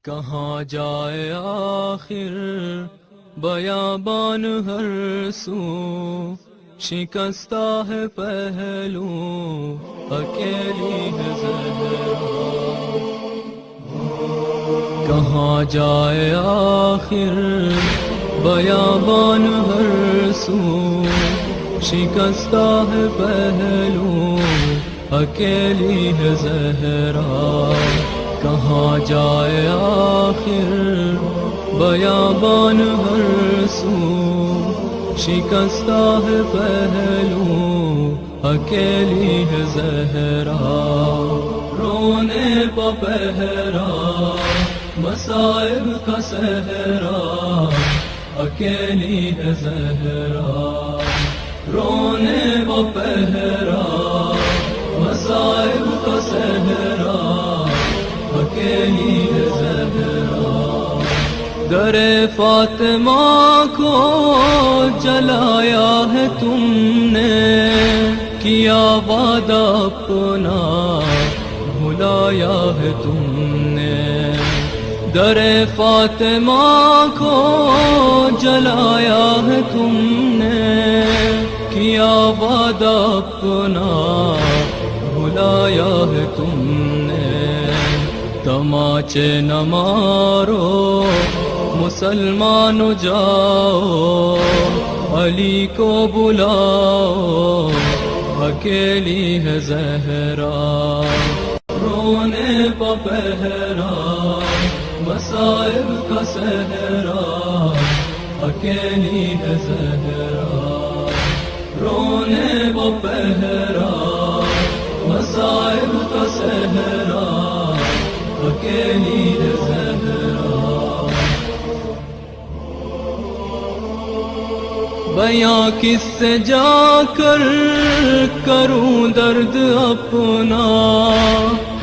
کہاں جائے آخر بیابان ہر سو، شکستہ ہے پہلو اکیلی ہے زہرا۔ کہاں جائے آخر بیابان ہر سو، شکستہ ہے پہلو اکیلی ہے زہرا۔ کہاں جائے آخر بیابان ہر سو، شکستہ ہے پہلو اکیلی ہے زہرا۔ رونے پہ پہرا مصائب کا صحرا، اکیلی ہے زہرا۔ رونے پہ پہرا مصائب کا صحرا، اکیلی ہے زہرا۔ در فاطمہ کو جلایا ہے تم نے، کیا وعدہ اپنا بھلایا ہے تم نے۔ در فاطمہ کو جلایا ہے تم نے، کیا وعدہ اپنا بھلایا ہے تم نے۔ تماچے نہ مارو مسلمان جاؤ، علی کو بلاؤ اکیلی ہے زہرا۔ رونے پہ پہرا مصائب کا صحرا، اکیلی ہے زہرا۔ رونے پہ پہرا مصائب کا صحرا، اکیلی ہے زہرا۔ بیاں کس سے جا کر کروں درد اپنا،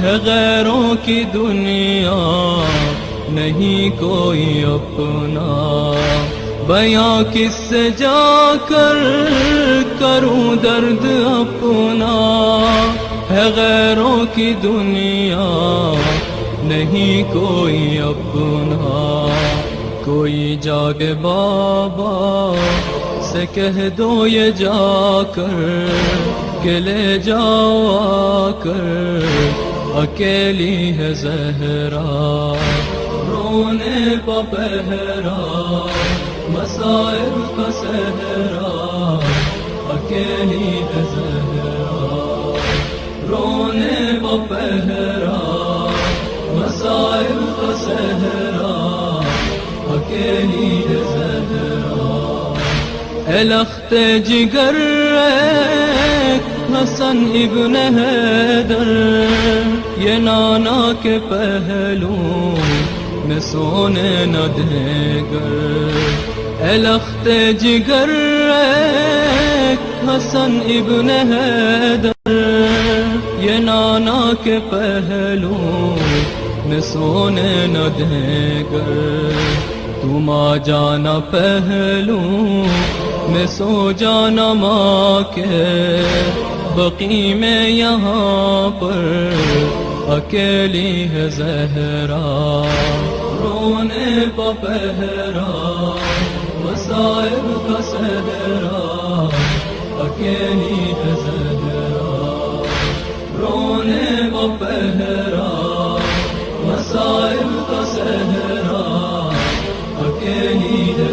ہے غیروں کی دنیا نہیں کوئی اپنا۔ بیاں کس سے جا کر کروں درد اپنا، ہے غیروں کی دنیا نہیں کوئی اپنا۔ کوئی جاگے بابا سے کہہ دو یہ جا کر، کہ لے جاؤ آ کر اکیلی ہے زہرا۔ رونے پہ پہرا مصائب کا صحرا، اکیلی ہے زہرا۔ رونے پہ پہرا مصائب کا صحرا، اکیلی ہے زہرا۔ اے لخت جگر حسن ابن حیدر، یہ نانا کے پہلو میں سونے نہ دے گر۔ اے لخت جگر حسن ابن حیدر، یہ نانا کے پہلو میں سونے نہ دے گر۔ تم آ جانا پہلو میں سو جانا ماں کے، بقی میں یہاں پر اکیلی ہے زہرا۔ رونے پہ پہرا مصائب کا صحرا، اکیلی ہے زہرا۔ رونے پہ پہرا مصائب کا صحرا، اکیلی ہے